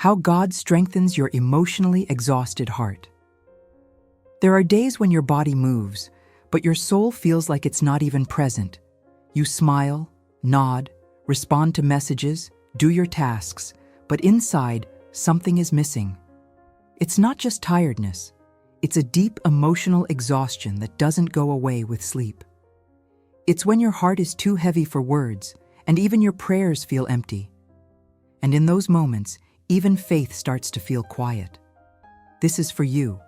How God strengthens your emotionally exhausted heart. There are days when your body moves, but your soul feels like it's not even present. You smile, nod, respond to messages, do your tasks, but inside, something is missing. It's not just tiredness. It's a deep emotional exhaustion that doesn't go away with sleep. It's when your heart is too heavy for words, and even your prayers feel empty. And in those moments, even faith starts to feel quiet. This is for you,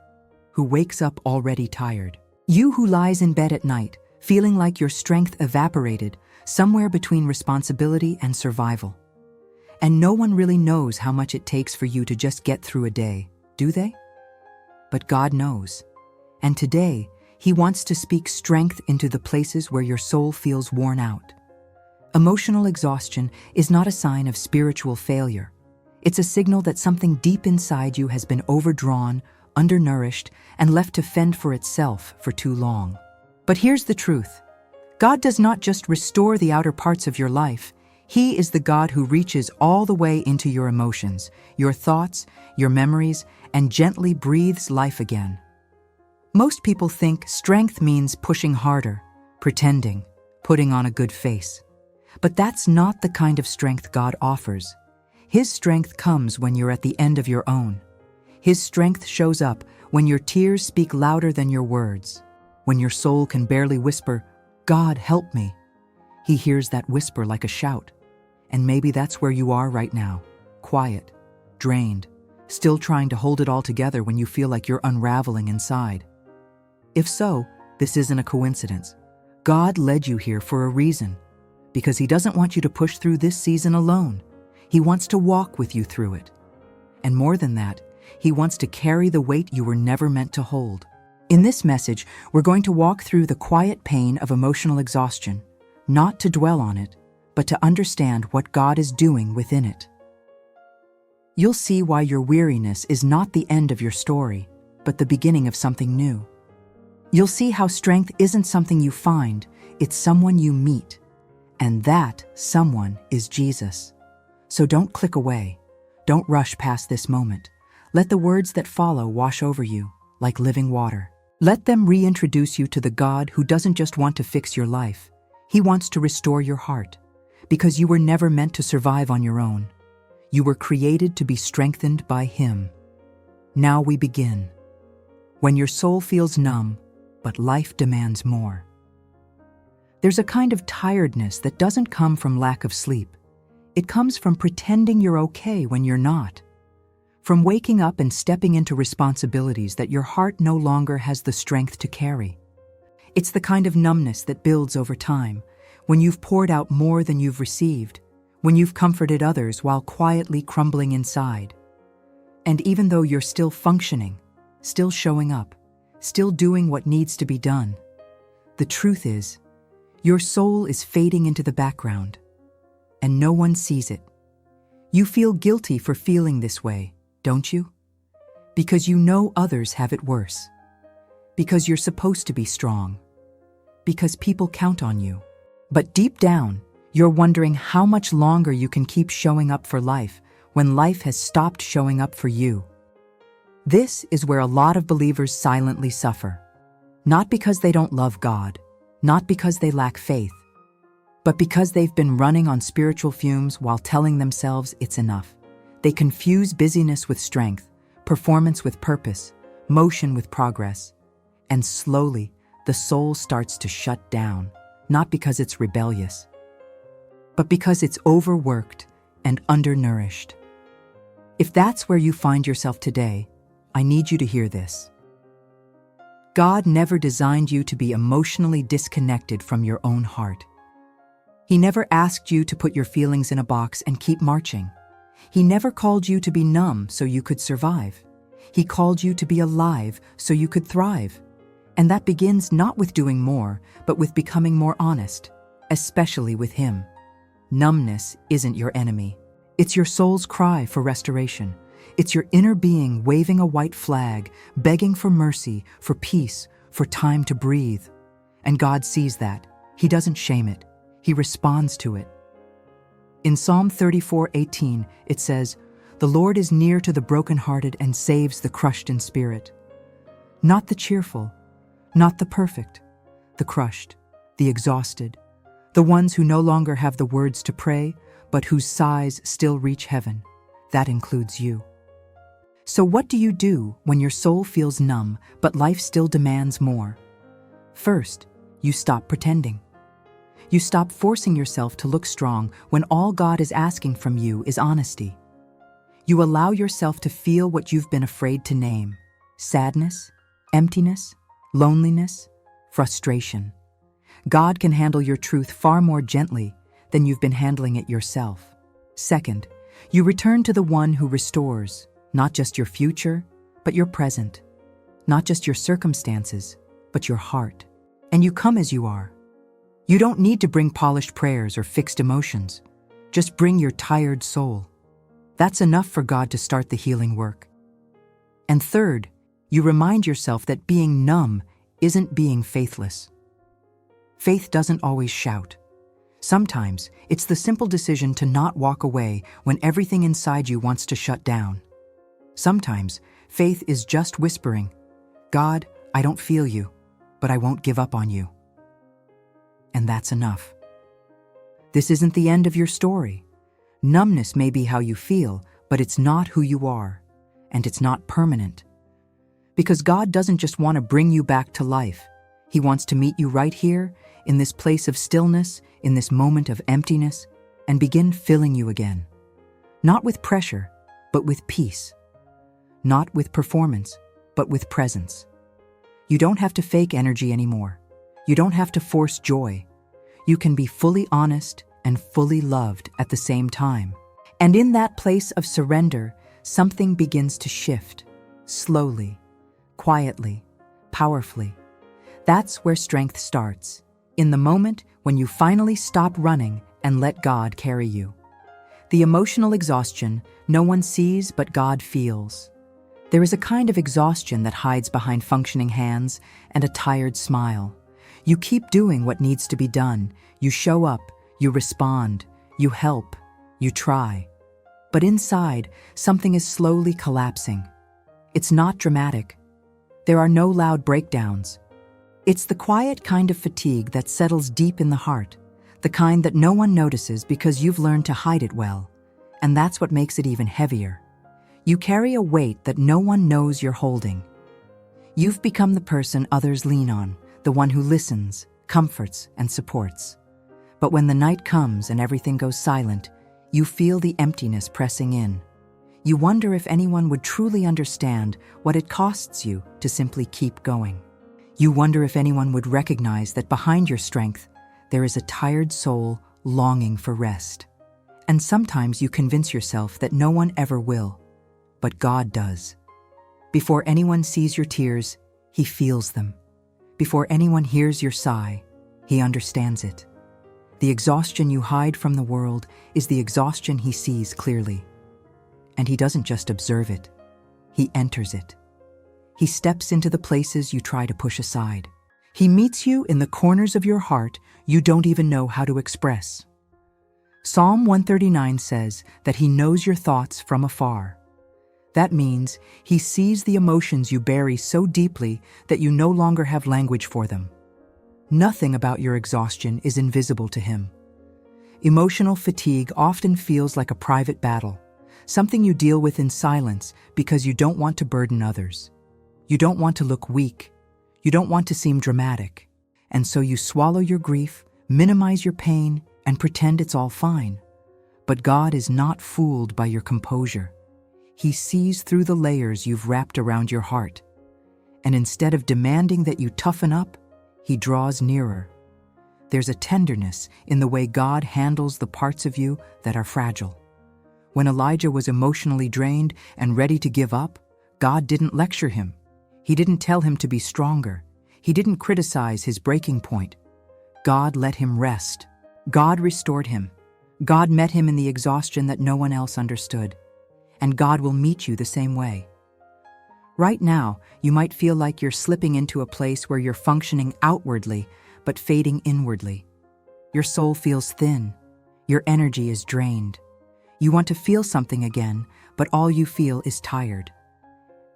who wakes up already tired. You who lies in bed at night, feeling like your strength evaporated somewhere between responsibility and survival. And no one really knows how much it takes for you to just get through a day, do they? But God knows. And today, He wants to speak strength into the places where your soul feels worn out. Emotional exhaustion is not a sign of spiritual failure. It's a signal that something deep inside you has been overdrawn, undernourished, and left to fend for itself for too long. But here's the truth. God does not just restore the outer parts of your life. He is the God who reaches all the way into your emotions, your thoughts, your memories, and gently breathes life again. Most people think strength means pushing harder, pretending, putting on a good face. But that's not the kind of strength God offers. His strength comes when you're at the end of your own. His strength shows up when your tears speak louder than your words. When your soul can barely whisper, "God, help me." He hears that whisper like a shout. And maybe that's where you are right now, quiet, drained, still trying to hold it all together when you feel like you're unraveling inside. If so, this isn't a coincidence. God led you here for a reason, because He doesn't want you to push through this season alone. He wants to walk with you through it. And more than that, He wants to carry the weight you were never meant to hold. In this message, we're going to walk through the quiet pain of emotional exhaustion, not to dwell on it, but to understand what God is doing within it. You'll see why your weariness is not the end of your story, but the beginning of something new. You'll see how strength isn't something you find, it's someone you meet. And that someone is Jesus. So don't click away. Don't rush past this moment. Let the words that follow wash over you like living water. Let them reintroduce you to the God who doesn't just want to fix your life. He wants to restore your heart. Because you were never meant to survive on your own. You were created to be strengthened by Him. Now we begin. When your soul feels numb, but life demands more. There's a kind of tiredness that doesn't come from lack of sleep. It comes from pretending you're okay when you're not. From waking up and stepping into responsibilities that your heart no longer has the strength to carry. It's the kind of numbness that builds over time, when you've poured out more than you've received, when you've comforted others while quietly crumbling inside. And even though you're still functioning, still showing up, still doing what needs to be done, the truth is, your soul is fading into the background, and no one sees it. You feel guilty for feeling this way, don't you? Because you know others have it worse. Because you're supposed to be strong. Because people count on you. But deep down, you're wondering how much longer you can keep showing up for life when life has stopped showing up for you. This is where a lot of believers silently suffer. Not because they don't love God, not because they lack faith, but because they've been running on spiritual fumes while telling themselves it's enough. They confuse busyness with strength, performance with purpose, motion with progress. And slowly, the soul starts to shut down, not because it's rebellious, but because it's overworked and undernourished. If that's where you find yourself today, I need you to hear this. God never designed you to be emotionally disconnected from your own heart. He never asked you to put your feelings in a box and keep marching. He never called you to be numb so you could survive. He called you to be alive so you could thrive. And that begins not with doing more, but with becoming more honest, especially with Him. Numbness isn't your enemy. It's your soul's cry for restoration. It's your inner being waving a white flag, begging for mercy, for peace, for time to breathe. And God sees that. He doesn't shame it. He responds to it. In Psalm 34:18, it says, The Lord is near to the brokenhearted and saves the crushed in spirit. Not the cheerful, not the perfect, the crushed, the exhausted, the ones who no longer have the words to pray, but whose sighs still reach heaven. That includes you. So what do you do when your soul feels numb, but life still demands more? First, you stop pretending. You stop forcing yourself to look strong when all God is asking from you is honesty. You allow yourself to feel what you've been afraid to name: sadness, emptiness, loneliness, frustration. God can handle your truth far more gently than you've been handling it yourself. Second, you return to the one who restores, not just your future, but your present. Not just your circumstances, but your heart. And you come as you are. You don't need to bring polished prayers or fixed emotions. Just bring your tired soul. That's enough for God to start the healing work. And third, you remind yourself that being numb isn't being faithless. Faith doesn't always shout. Sometimes it's the simple decision to not walk away when everything inside you wants to shut down. Sometimes faith is just whispering, "God, I don't feel you, but I won't give up on you." And that's enough. This isn't the end of your story. Numbness may be how you feel, but it's not who you are, and it's not permanent. Because God doesn't just want to bring you back to life. He wants to meet you right here, in this place of stillness, in this moment of emptiness, and begin filling you again. Not with pressure, but with peace. Not with performance, but with presence. You don't have to fake energy anymore. You don't have to force joy. You can be fully honest and fully loved at the same time. And in that place of surrender, something begins to shift, slowly, quietly, powerfully. That's where strength starts, in the moment when you finally stop running and let God carry you. The emotional exhaustion no one sees but God feels. There is a kind of exhaustion that hides behind functioning hands and a tired smile. You keep doing what needs to be done. You show up, you respond, you help, you try. But inside, something is slowly collapsing. It's not dramatic. There are no loud breakdowns. It's the quiet kind of fatigue that settles deep in the heart, the kind that no one notices because you've learned to hide it well. And that's what makes it even heavier. You carry a weight that no one knows you're holding. You've become the person others lean on, the one who listens, comforts, and supports. But when the night comes and everything goes silent, you feel the emptiness pressing in. You wonder if anyone would truly understand what it costs you to simply keep going. You wonder if anyone would recognize that behind your strength, there is a tired soul longing for rest. And sometimes you convince yourself that no one ever will, but God does. Before anyone sees your tears, He feels them. Before anyone hears your sigh, He understands it. The exhaustion you hide from the world is the exhaustion He sees clearly. And He doesn't just observe it, He enters it. He steps into the places you try to push aside. He meets you in the corners of your heart you don't even know how to express. Psalm 139 says that He knows your thoughts from afar. That means He sees the emotions you bury so deeply that you no longer have language for them. Nothing about your exhaustion is invisible to Him. Emotional fatigue often feels like a private battle, something you deal with in silence because you don't want to burden others. You don't want to look weak. You don't want to seem dramatic. And so you swallow your grief, minimize your pain, and pretend it's all fine. But God is not fooled by your composure. He sees through the layers you've wrapped around your heart. And instead of demanding that you toughen up, He draws nearer. There's a tenderness in the way God handles the parts of you that are fragile. When Elijah was emotionally drained and ready to give up, God didn't lecture him. He didn't tell him to be stronger. He didn't criticize his breaking point. God let him rest. God restored him. God met him in the exhaustion that no one else understood. And God will meet you the same way. Right now, you might feel like you're slipping into a place where you're functioning outwardly, but fading inwardly. Your soul feels thin. Your energy is drained. You want to feel something again, but all you feel is tired.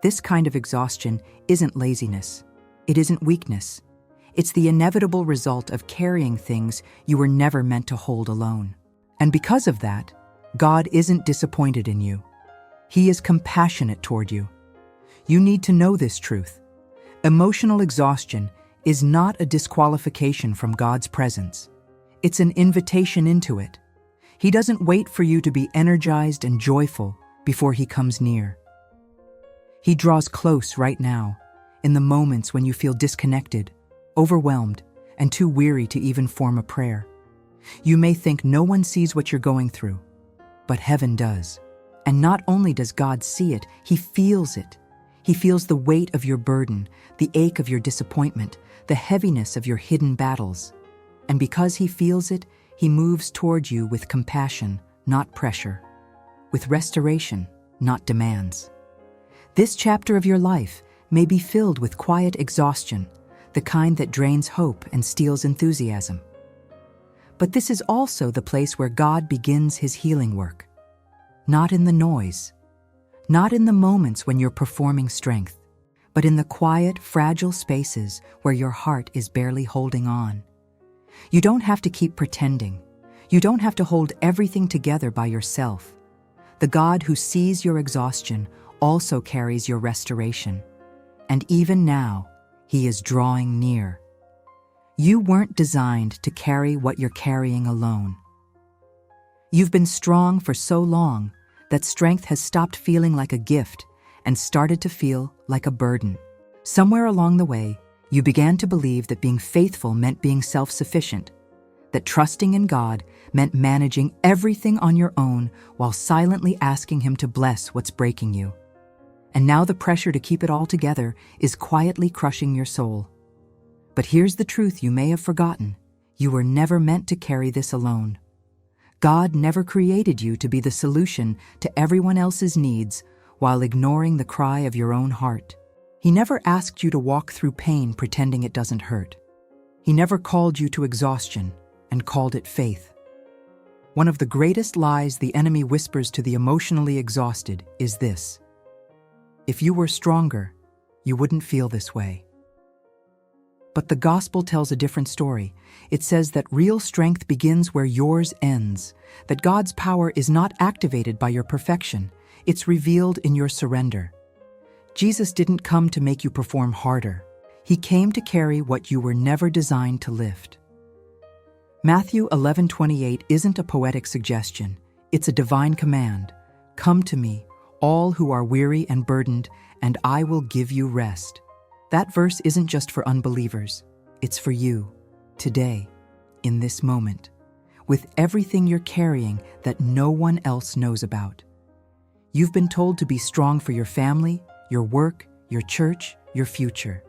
This kind of exhaustion isn't laziness. It isn't weakness. It's the inevitable result of carrying things you were never meant to hold alone. And because of that, God isn't disappointed in you. He is compassionate toward you. You need to know this truth. Emotional exhaustion is not a disqualification from God's presence. It's an invitation into it. He doesn't wait for you to be energized and joyful before He comes near. He draws close right now, in the moments when you feel disconnected, overwhelmed, and too weary to even form a prayer. You may think no one sees what you're going through, but heaven does. And not only does God see it, He feels it. He feels the weight of your burden, the ache of your disappointment, the heaviness of your hidden battles. And because He feels it, He moves toward you with compassion, not pressure, with restoration, not demands. This chapter of your life may be filled with quiet exhaustion, the kind that drains hope and steals enthusiasm. But this is also the place where God begins His healing work. Not in the noise, not in the moments when you're performing strength, but in the quiet, fragile spaces where your heart is barely holding on. You don't have to keep pretending. You don't have to hold everything together by yourself. The God who sees your exhaustion also carries your restoration. And even now, He is drawing near. You weren't designed to carry what you're carrying alone. You've been strong for so long that strength has stopped feeling like a gift and started to feel like a burden. Somewhere along the way, you began to believe that being faithful meant being self-sufficient, that trusting in God meant managing everything on your own while silently asking Him to bless what's breaking you. And now the pressure to keep it all together is quietly crushing your soul. But here's the truth you may have forgotten. You were never meant to carry this alone. God never created you to be the solution to everyone else's needs while ignoring the cry of your own heart. He never asked you to walk through pain pretending it doesn't hurt. He never called you to exhaustion and called it faith. One of the greatest lies the enemy whispers to the emotionally exhausted is this: if you were stronger, you wouldn't feel this way. But the gospel tells a different story. It says that real strength begins where yours ends, that God's power is not activated by your perfection, it's revealed in your surrender. Jesus didn't come to make you perform harder. He came to carry what you were never designed to lift. Matthew 11:28 isn't a poetic suggestion, it's a divine command. Come to me, all who are weary and burdened, and I will give you rest. That verse isn't just for unbelievers. It's for you, today, in this moment, with everything you're carrying that no one else knows about. You've been told to be strong for your family, your work, your church, your future.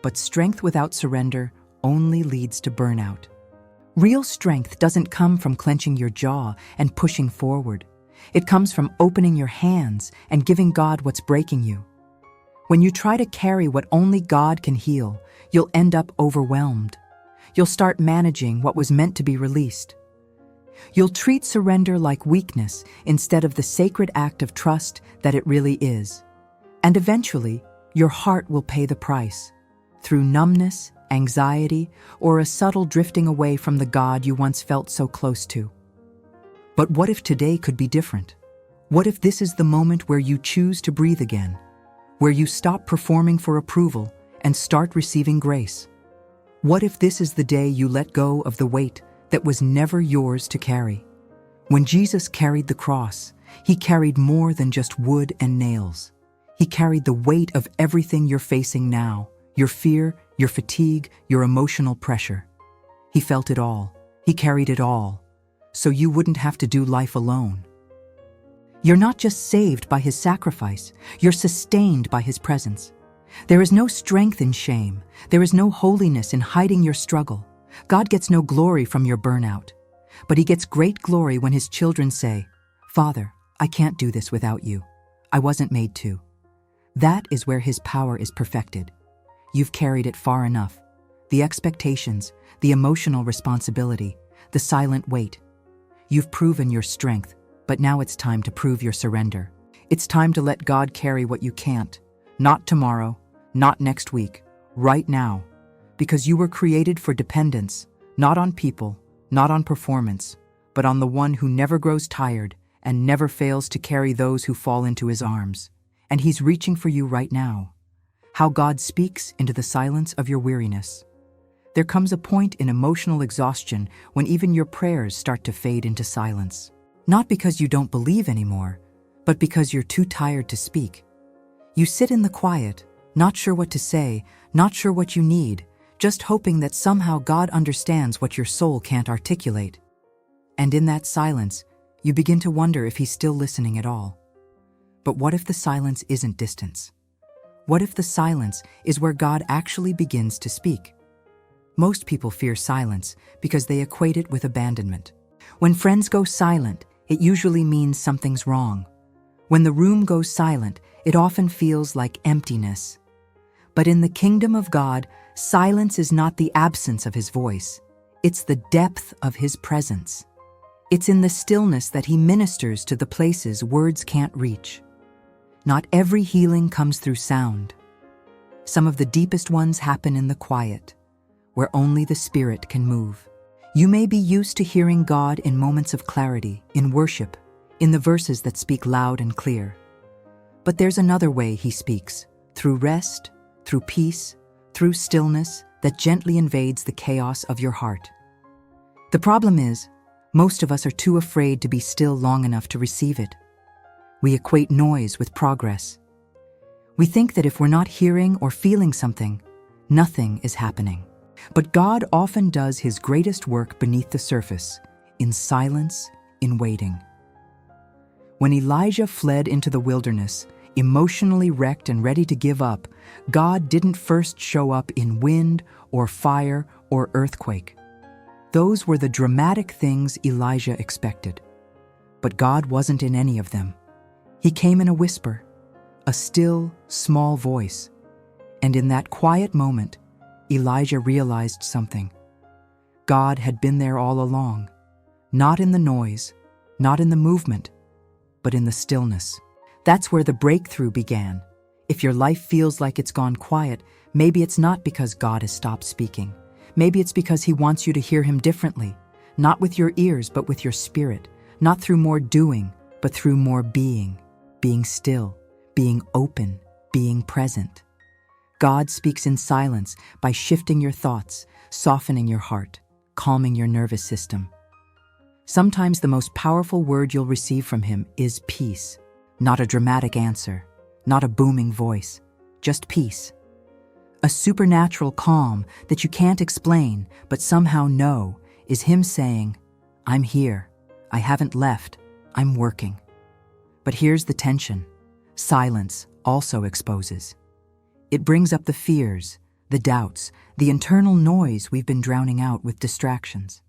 But strength without surrender only leads to burnout. Real strength doesn't come from clenching your jaw and pushing forward. It comes from opening your hands and giving God what's breaking you. When you try to carry what only God can heal, you'll end up overwhelmed. You'll start managing what was meant to be released. You'll treat surrender like weakness instead of the sacred act of trust that it really is. And eventually, your heart will pay the price, through numbness, anxiety, or a subtle drifting away from the God you once felt so close to. But what if today could be different? What if this is the moment where you choose to breathe again? Where you stop performing for approval and start receiving grace? What if this is the day you let go of the weight that was never yours to carry? When Jesus carried the cross, He carried more than just wood and nails. He carried the weight of everything you're facing now, your fear, your fatigue, your emotional pressure. He felt it all. He carried it all, so you wouldn't have to do life alone. You're not just saved by His sacrifice, you're sustained by His presence. There is no strength in shame. There is no holiness in hiding your struggle. God gets no glory from your burnout, but He gets great glory when His children say, "Father, I can't do this without you. I wasn't made to." That is where His power is perfected. You've carried it far enough. The expectations, the emotional responsibility, the silent weight. You've proven your strength, But now it's time to prove your surrender. It's time to let God carry what you can't. Not tomorrow, not next week, right now. Because you were created for dependence, not on people, not on performance, but on the one who never grows tired and never fails to carry those who fall into his arms. And he's reaching for you right now. How God speaks into the silence of your weariness. There comes a point in emotional exhaustion when even your prayers start to fade into silence. Not because you don't believe anymore, but because you're too tired to speak. You sit in the quiet, not sure what to say, not sure what you need, just hoping that somehow God understands what your soul can't articulate. And in that silence, you begin to wonder if he's still listening at all. But what if the silence isn't distance? What if the silence is where God actually begins to speak? Most people fear silence because they equate it with abandonment. When friends go silent, it usually means something's wrong. When the room goes silent, it often feels like emptiness. But in the kingdom of God, silence is not the absence of his voice. It's the depth of his presence. It's in the stillness that he ministers to the places words can't reach. Not every healing comes through sound. Some of the deepest ones happen in the quiet, where only the Spirit can move. You may be used to hearing God in moments of clarity, in worship, in the verses that speak loud and clear. But there's another way he speaks, through rest, through peace, through stillness that gently invades the chaos of your heart. The problem is, most of us are too afraid to be still long enough to receive it. We equate noise with progress. We think that if we're not hearing or feeling something, nothing is happening. But God often does his greatest work beneath the surface, in silence, in waiting. When Elijah fled into the wilderness, emotionally wrecked and ready to give up, God didn't first show up in wind or fire or earthquake. Those were the dramatic things Elijah expected. But God wasn't in any of them. He came in a whisper, a still, small voice. And in that quiet moment, Elijah realized something. God had been there all along, not in the noise, not in the movement, but in the stillness. That's where the breakthrough began. If your life feels like it's gone quiet, maybe it's not because God has stopped speaking. Maybe it's because he wants you to hear him differently, not with your ears, but with your spirit, not through more doing, but through more being still, being open, being present. God speaks in silence by shifting your thoughts, softening your heart, calming your nervous system. Sometimes the most powerful word you'll receive from him is peace, not a dramatic answer, not a booming voice, just peace. A supernatural calm that you can't explain but somehow know is him saying, I'm here, I haven't left, I'm working. But here's the tension. Silence also exposes. It brings up the fears, the doubts, the internal noise we've been drowning out with distractions.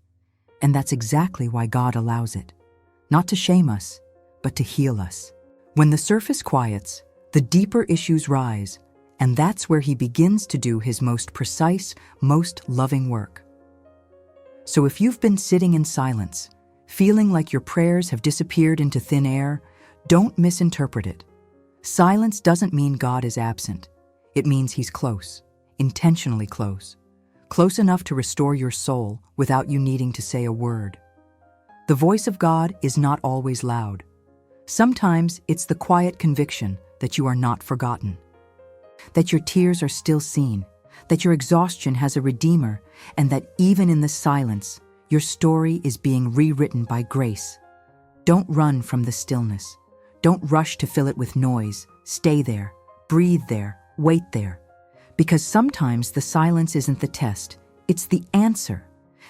And that's exactly why God allows it. Not to shame us, but to heal us. When the surface quiets, the deeper issues rise, and that's where he begins to do his most precise, most loving work. So if you've been sitting in silence, feeling like your prayers have disappeared into thin air, don't misinterpret it. Silence doesn't mean God is absent. It means he's close, intentionally close. Close enough to restore your soul without you needing to say a word. The voice of God is not always loud. Sometimes it's the quiet conviction that you are not forgotten, that your tears are still seen, that your exhaustion has a redeemer, and that even in the silence, your story is being rewritten by grace. Don't run from the stillness. Don't rush to fill it with noise. Stay there, breathe there, wait there. Because sometimes the silence isn't the test, it's the answer.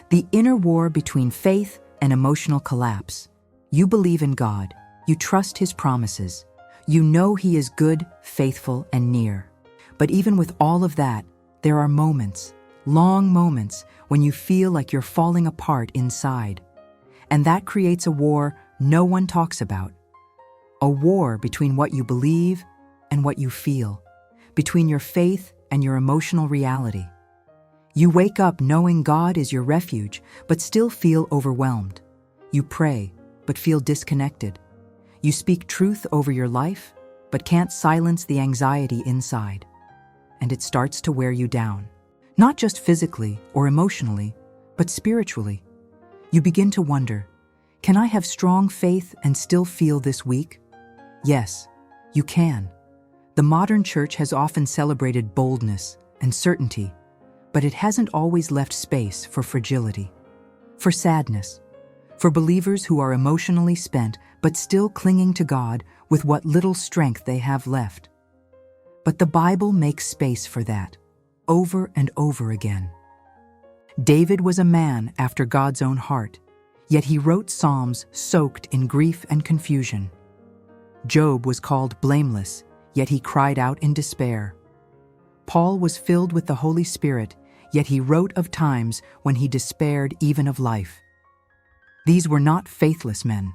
The inner war between faith and emotional collapse. You believe in God. You trust his promises. You know he is good, faithful, and near. But even with all of that, there are moments, long moments, when you feel like you're falling apart inside. And that creates a war no one talks about. A war between what you believe and what you feel, between your faith and your emotional reality. You wake up knowing God is your refuge, but still feel overwhelmed. You pray, but feel disconnected. You speak truth over your life, but can't silence the anxiety inside. And it starts to wear you down. Not just physically or emotionally, but spiritually. You begin to wonder, can I have strong faith and still feel this weak? Yes, you can. The modern church has often celebrated boldness and certainty, but it hasn't always left space for fragility, for sadness, for believers who are emotionally spent but still clinging to God with what little strength they have left. But the Bible makes space for that, over and over again. David was a man after God's own heart, yet he wrote psalms soaked in grief and confusion. Job was called blameless, yet he cried out in despair. Paul was filled with the Holy Spirit, yet he wrote of times when he despaired even of life. These were not faithless men.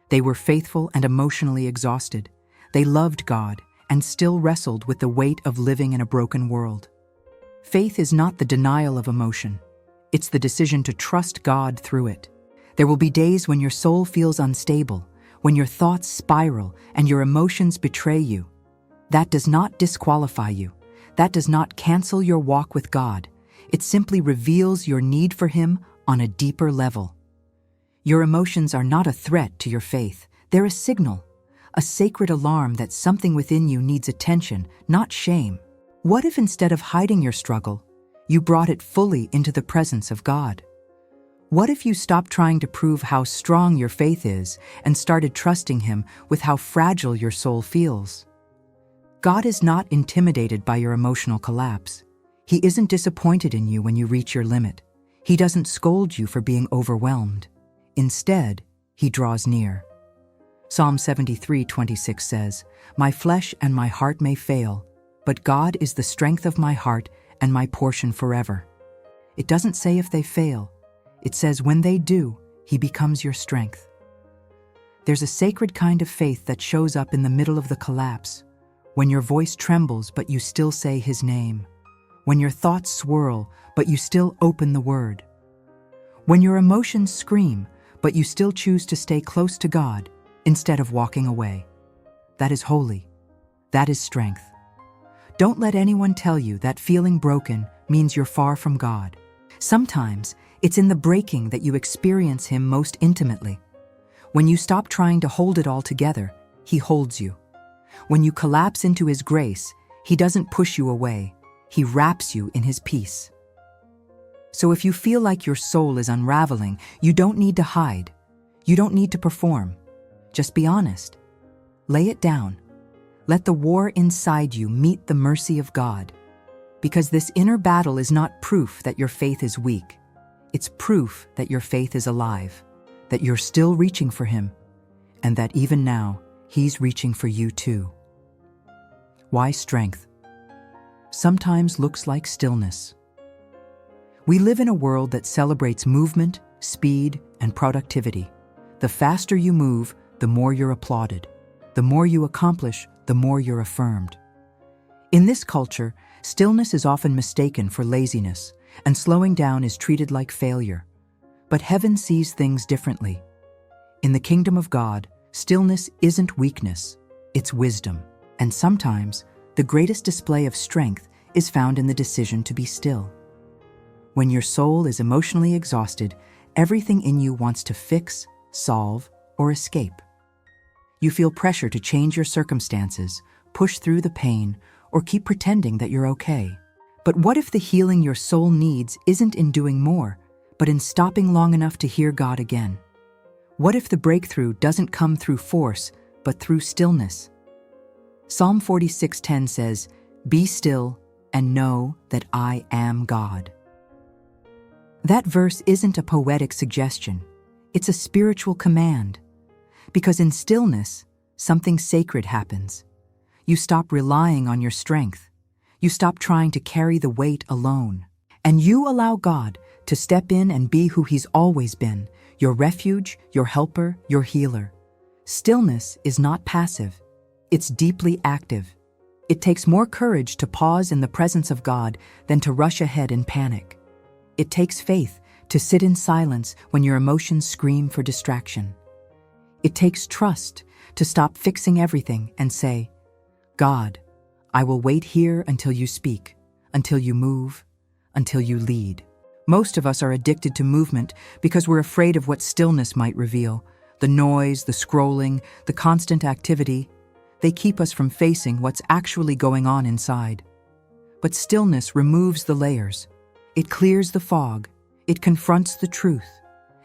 They were faithful and emotionally exhausted. They loved God and still wrestled with the weight of living in a broken world. Faith is not the denial of emotion. It's the decision to trust God through it. There will be days when your soul feels unstable, when your thoughts spiral and your emotions betray you. That does not disqualify you. That does not cancel your walk with God. It simply reveals your need for Him on a deeper level. Your emotions are not a threat to your faith. They're a signal, a sacred alarm that something within you needs attention, not shame. What if instead of hiding your struggle, you brought it fully into the presence of God? What if you stopped trying to prove how strong your faith is and started trusting Him with how fragile your soul feels? God is not intimidated by your emotional collapse. He isn't disappointed in you when you reach your limit. He doesn't scold you for being overwhelmed. Instead, He draws near. Psalm 73:26 says, "My flesh and my heart may fail, but God is the strength of my heart and my portion forever." It doesn't say if they fail. It says when they do, He becomes your strength. There's a sacred kind of faith that shows up in the middle of the collapse, when your voice trembles but you still say His name, when your thoughts swirl but you still open the Word, when your emotions scream but you still choose to stay close to God instead of walking away. That is holy. That is strength. Don't let anyone tell you that feeling broken means you're far from God. Sometimes it's in the breaking that you experience Him most intimately. When you stop trying to hold it all together, He holds you. When you collapse into His grace, He doesn't push you away. He wraps you in His peace. So if you feel like your soul is unraveling, you don't need to hide. You don't need to perform. Just be honest. Lay it down. Let the war inside you meet the mercy of God. Because this inner battle is not proof that your faith is weak. It's proof that your faith is alive, that you're still reaching for Him, and that even now, He's reaching for you too. Why strength? Sometimes looks like stillness. We live in a world that celebrates movement, speed, and productivity. The faster you move, the more you're applauded. The more you accomplish, the more you're affirmed. In this culture, stillness is often mistaken for laziness, and slowing down is treated like failure. But heaven sees things differently. In the kingdom of God, stillness isn't weakness, it's wisdom. And sometimes, the greatest display of strength is found in the decision to be still. When your soul is emotionally exhausted, everything in you wants to fix, solve, or escape. You feel pressure to change your circumstances, push through the pain, or keep pretending that you're okay. But what if the healing your soul needs isn't in doing more, but in stopping long enough to hear God again? What if the breakthrough doesn't come through force, but through stillness? Psalm 46:10 says, "Be still and know that I am God." That verse isn't a poetic suggestion. It's a spiritual command. Because in stillness, something sacred happens. You stop relying on your strength. You stop trying to carry the weight alone. And you allow God to step in and be who He's always been, your refuge, your helper, your healer. Stillness is not passive. It's deeply active. It takes more courage to pause in the presence of God than to rush ahead in panic. It takes faith to sit in silence when your emotions scream for distraction. It takes trust to stop fixing everything and say, God, I will wait here until you speak, until you move, until you lead. Most of us are addicted to movement because we're afraid of what stillness might reveal. The noise, the scrolling, the constant activity, they keep us from facing what's actually going on inside. But stillness removes the layers. It clears the fog. It confronts the truth.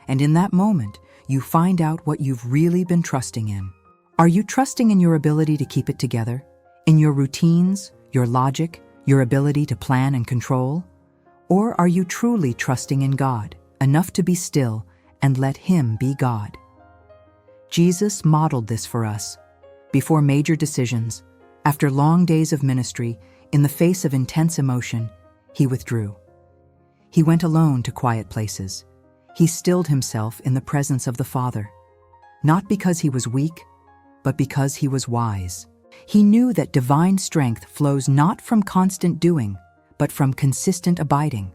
And in that moment, you find out what you've really been trusting in. Are you trusting in your ability to keep it together? In your routines, your logic, your ability to plan and control? Or are you truly trusting in God, enough to be still and let Him be God? Jesus modeled this for us. Before major decisions, after long days of ministry, in the face of intense emotion, He withdrew. He went alone to quiet places. He stilled Himself in the presence of the Father, not because He was weak, but because He was wise. He knew that divine strength flows not from constant doing, but from consistent abiding.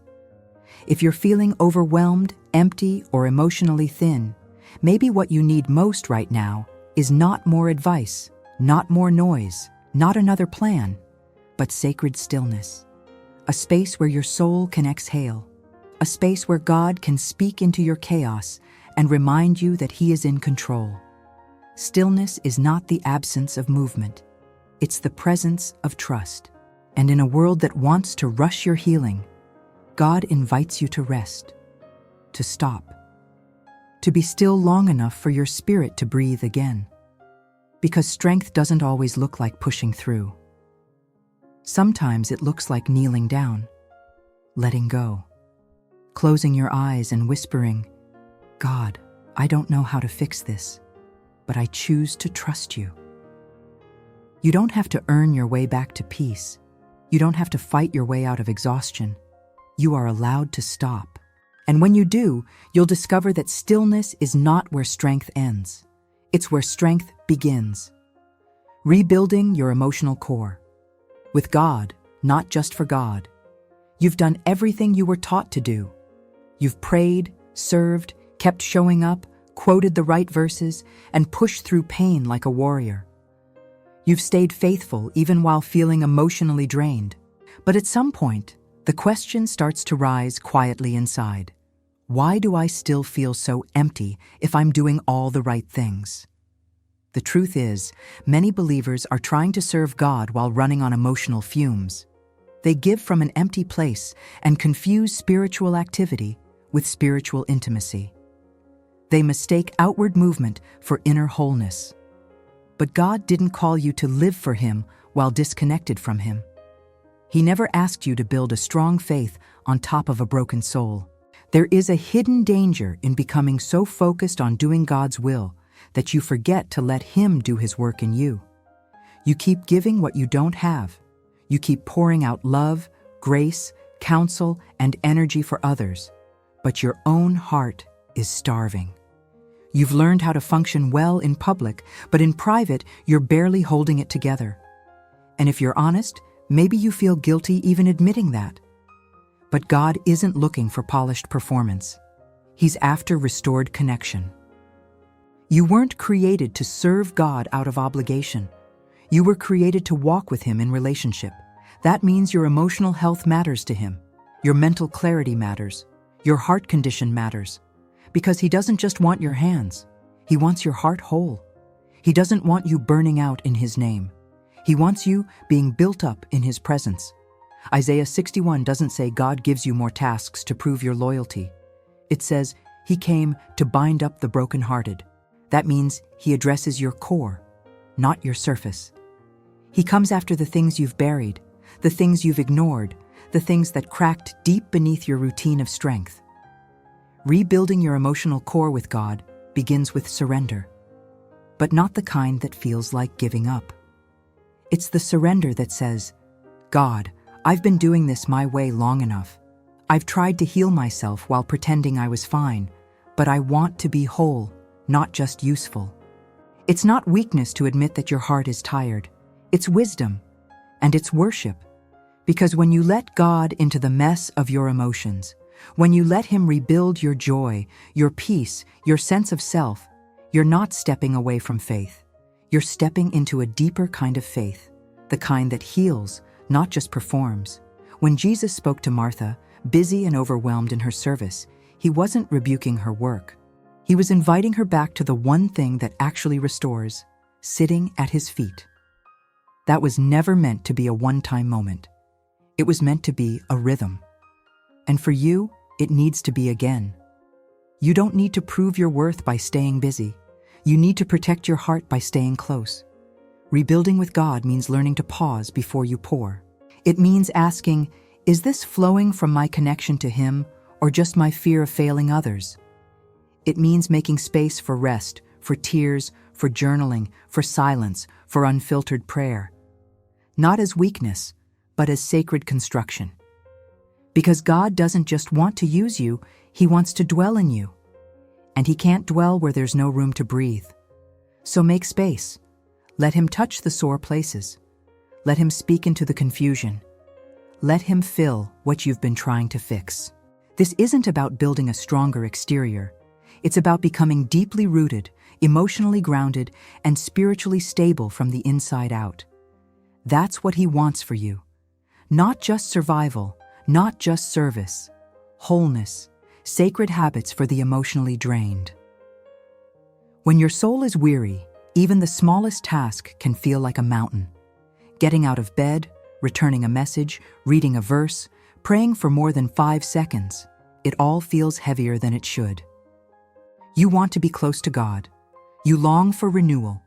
If you're feeling overwhelmed, empty, or emotionally thin, maybe what you need most right now is not more advice, not more noise, not another plan, but sacred stillness. A space where your soul can exhale. A space where God can speak into your chaos and remind you that He is in control. Stillness is not the absence of movement. It's the presence of trust. And in a world that wants to rush your healing, God invites you to rest, to stop, to be still long enough for your spirit to breathe again. Because strength doesn't always look like pushing through. Sometimes it looks like kneeling down, letting go, closing your eyes and whispering, God, I don't know how to fix this, but I choose to trust you. You don't have to earn your way back to peace. You don't have to fight your way out of exhaustion. You are allowed to stop. And when you do, you'll discover that stillness is not where strength ends. It's where strength begins. Rebuilding your emotional core. With God, not just for God. You've done everything you were taught to do. You've prayed, served, kept showing up, quoted the right verses, and pushed through pain like a warrior. You've stayed faithful even while feeling emotionally drained. But at some point, the question starts to rise quietly inside. Why do I still feel so empty if I'm doing all the right things? The truth is, many believers are trying to serve God while running on emotional fumes. They give from an empty place and confuse spiritual activity with spiritual intimacy. They mistake outward movement for inner wholeness. But God didn't call you to live for Him while disconnected from Him. He never asked you to build a strong faith on top of a broken soul. There is a hidden danger in becoming so focused on doing God's will that you forget to let Him do His work in you. You keep giving what you don't have. You keep pouring out love, grace, counsel, and energy for others, but your own heart is starving. You've learned how to function well in public, but in private, you're barely holding it together. And if you're honest, maybe you feel guilty even admitting that. But God isn't looking for polished performance. He's after restored connection. You weren't created to serve God out of obligation. You were created to walk with Him in relationship. That means your emotional health matters to Him. Your mental clarity matters. Your heart condition matters. Because He doesn't just want your hands. He wants your heart whole. He doesn't want you burning out in His name. He wants you being built up in His presence. Isaiah 61 doesn't say God gives you more tasks to prove your loyalty. It says He came to bind up the brokenhearted. That means He addresses your core, not your surface. He comes after the things you've buried, the things you've ignored, the things that cracked deep beneath your routine of strength. Rebuilding your emotional core with God begins with surrender, but not the kind that feels like giving up. It's the surrender that says, God, I've been doing this my way long enough. I've tried to heal myself while pretending I was fine, but I want to be whole, not just useful. It's not weakness to admit that your heart is tired. It's wisdom, and it's worship. Because when you let God into the mess of your emotions, when you let Him rebuild your joy, your peace, your sense of self, You're not stepping away from faith. You're stepping into a deeper kind of faith, the kind that heals, not just performs. When Jesus spoke to Martha, busy and overwhelmed in her service, he wasn't rebuking her work. He was inviting her back to the one thing that actually restores, sitting at his feet. That was never meant to be a one-time moment. It was meant to be a rhythm. And for you, it needs to be again. You don't need to prove your worth by staying busy. You need to protect your heart by staying close. Rebuilding with God means learning to pause before you pour. It means asking, is this flowing from my connection to Him or just my fear of failing others? It means making space for rest, for tears, for journaling, for silence, for unfiltered prayer. Not as weakness, but as sacred construction. Because God doesn't just want to use you, He wants to dwell in you. And He can't dwell where there's no room to breathe. So make space. Let Him touch the sore places. Let Him speak into the confusion. Let Him fill what you've been trying to fix. This isn't about building a stronger exterior. It's about becoming deeply rooted, emotionally grounded, and spiritually stable from the inside out. That's what He wants for you. Not just survival, not just service. Wholeness, sacred habits for the emotionally drained. When your soul is weary, even the smallest task can feel like a mountain. Getting out of bed, returning a message, reading a verse, praying for more than 5 seconds, it all feels heavier than it should. You want to be close to God. You long for renewal,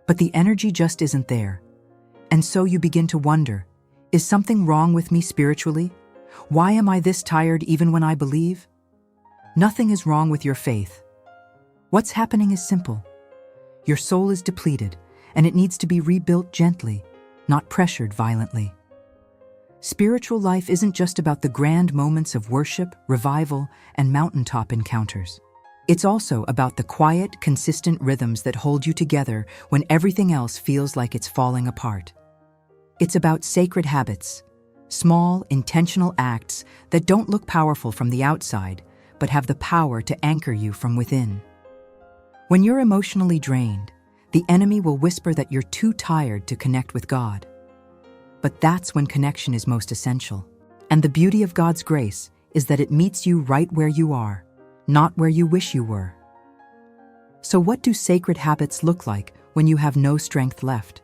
but the energy just isn't there. And so you begin to wonder, is something wrong with me spiritually? Why am I this tired even when I believe? Nothing is wrong with your faith. What's happening is simple. Your soul is depleted, and it needs to be rebuilt gently, not pressured violently. Spiritual life isn't just about the grand moments of worship, revival, and mountaintop encounters. It's also about the quiet, consistent rhythms that hold you together when everything else feels like it's falling apart. It's about sacred habits, small, intentional acts that don't look powerful from the outside, but have the power to anchor you from within. When you're emotionally drained, the enemy will whisper that you're too tired to connect with God. But that's when connection is most essential. And the beauty of God's grace is that it meets you right where you are, not where you wish you were. So what do sacred habits look like when you have no strength left?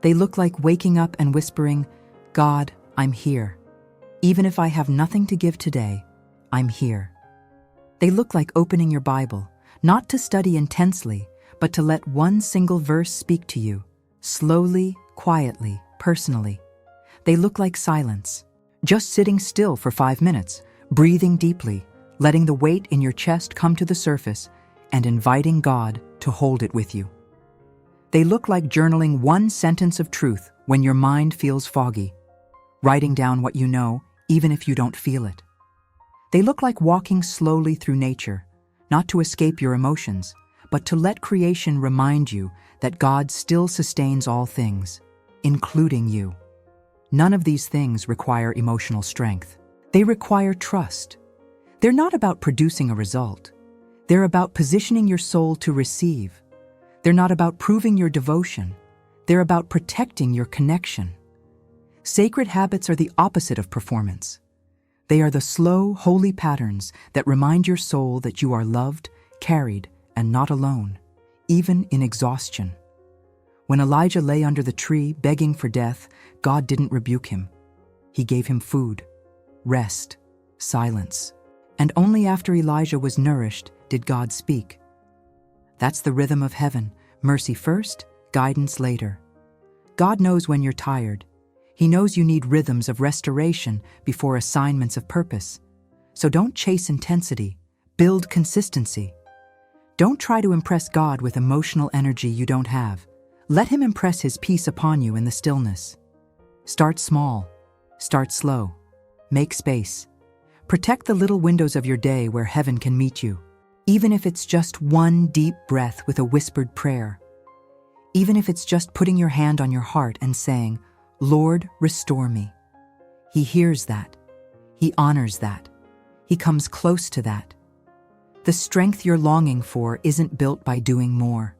They look like waking up and whispering, God, I'm here. Even if I have nothing to give today, I'm here. They look like opening your Bible, not to study intensely, but to let one single verse speak to you, slowly, quietly, personally. They look like silence, just sitting still for 5 minutes, breathing deeply, letting the weight in your chest come to the surface, and inviting God to hold it with you. They look like journaling one sentence of truth when your mind feels foggy, writing down what you know, even if you don't feel it. They look like walking slowly through nature, not to escape your emotions, but to let creation remind you that God still sustains all things, including you. None of these things require emotional strength. They require trust. They're not about producing a result. They're about positioning your soul to receive. They're not about proving your devotion. They're about protecting your connection. Sacred habits are the opposite of performance. They are the slow, holy patterns that remind your soul that you are loved, carried, and not alone, even in exhaustion. When Elijah lay under the tree begging for death, God didn't rebuke him. He gave him food, rest, silence. And only after Elijah was nourished did God speak. That's the rhythm of heaven. Mercy first, guidance later. God knows when you're tired. He knows you need rhythms of restoration before assignments of purpose. So don't chase intensity. Build consistency. Don't try to impress God with emotional energy you don't have. Let Him impress His peace upon you in the stillness. Start small. Start slow. Make space. Protect the little windows of your day where heaven can meet you. Even if it's just one deep breath with a whispered prayer. Even if it's just putting your hand on your heart and saying, Lord, restore me. He hears that. He honors that. He comes close to that. The strength you're longing for isn't built by doing more.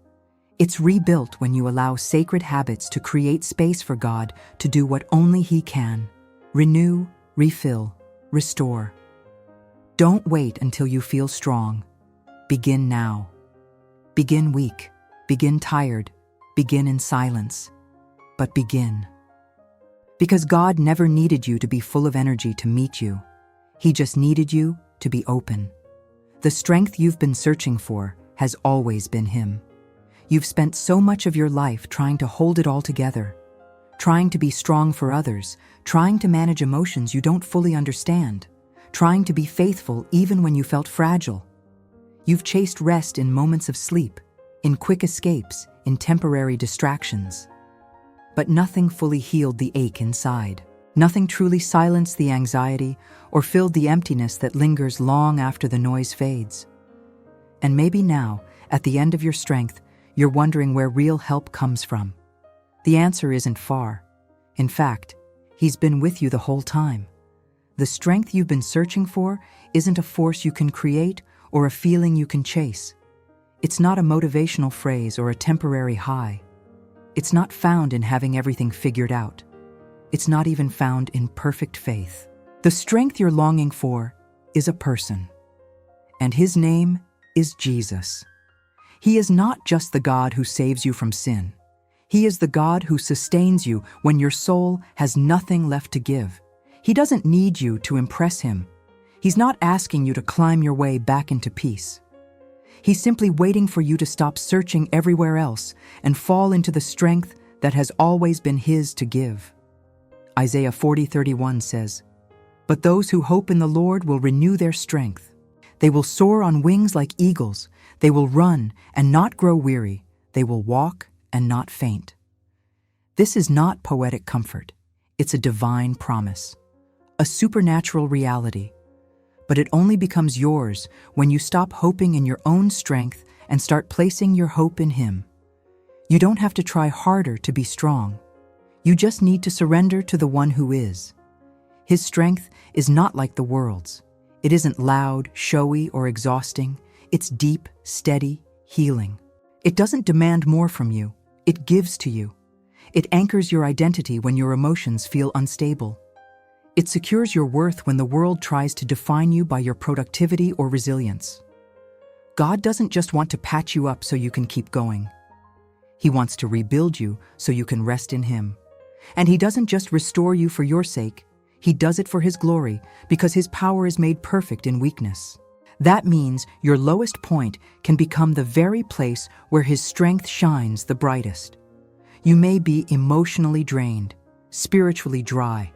It's rebuilt when you allow sacred habits to create space for God to do what only He can: renew, refill, restore. Don't wait until you feel strong. Begin now. Begin weak, begin tired, begin in silence. But begin. Because God never needed you to be full of energy to meet you. He just needed you to be open. The strength you've been searching for has always been Him. You've spent so much of your life trying to hold it all together, trying to be strong for others, trying to manage emotions you don't fully understand, trying to be faithful even when you felt fragile. You've chased rest in moments of sleep, in quick escapes, in temporary distractions. But nothing fully healed the ache inside. Nothing truly silenced the anxiety or filled the emptiness that lingers long after the noise fades. And maybe now, at the end of your strength, you're wondering where real help comes from. The answer isn't far. In fact, He's been with you the whole time. The strength you've been searching for isn't a force you can create or a feeling you can chase. It's not a motivational phrase or a temporary high. It's not found in having everything figured out. It's not even found in perfect faith. The strength you're longing for is a person. And His name is Jesus. He is not just the God who saves you from sin. He is the God who sustains you when your soul has nothing left to give. He doesn't need you to impress Him. He's not asking you to climb your way back into peace. He's simply waiting for you to stop searching everywhere else and fall into the strength that has always been His to give. Isaiah 40:31 says, "But those who hope in the Lord will renew their strength. They will soar on wings like eagles. They will run and not grow weary. They will walk and not faint." This is not poetic comfort. It's a divine promise, a supernatural reality. But it only becomes yours when you stop hoping in your own strength and start placing your hope in Him. You don't have to try harder to be strong. You just need to surrender to the one who is. His strength is not like the world's. It isn't loud, showy, or exhausting. It's deep, steady, healing. It doesn't demand more from you. It gives to you. It anchors your identity when your emotions feel unstable. It secures your worth when the world tries to define you by your productivity or resilience. God doesn't just want to patch you up so you can keep going. He wants to rebuild you so you can rest in Him. And He doesn't just restore you for your sake. He does it for His glory, because His power is made perfect in weakness. That means your lowest point can become the very place where His strength shines the brightest. You may be emotionally drained, spiritually dry,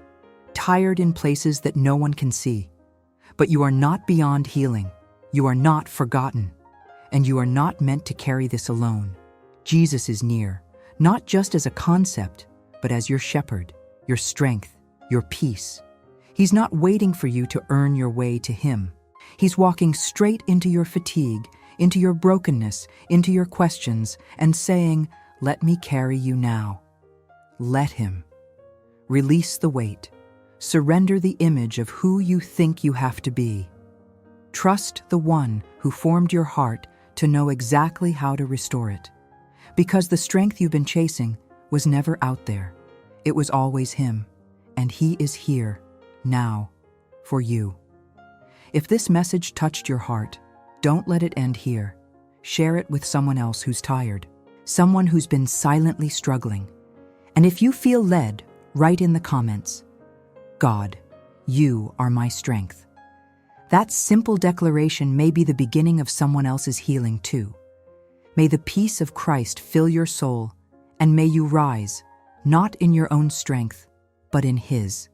tired in places that no one can see. But you are not beyond healing. You are not forgotten. And you are not meant to carry this alone. Jesus is near, not just as a concept, but as your shepherd, your strength, your peace. He's not waiting for you to earn your way to Him. He's walking straight into your fatigue, into your brokenness, into your questions, and saying, "Let me carry you now." Let Him. Release the weight. Surrender the image of who you think you have to be. Trust the one who formed your heart to know exactly how to restore it. Because the strength you've been chasing was never out there. It was always Him, and He is here, now, for you. If this message touched your heart, don't let it end here. Share it with someone else who's tired, someone who's been silently struggling. And if you feel led, write in the comments, "God, you are my strength." That simple declaration may be the beginning of someone else's healing too. May the peace of Christ fill your soul, and may you rise, not in your own strength, but in His.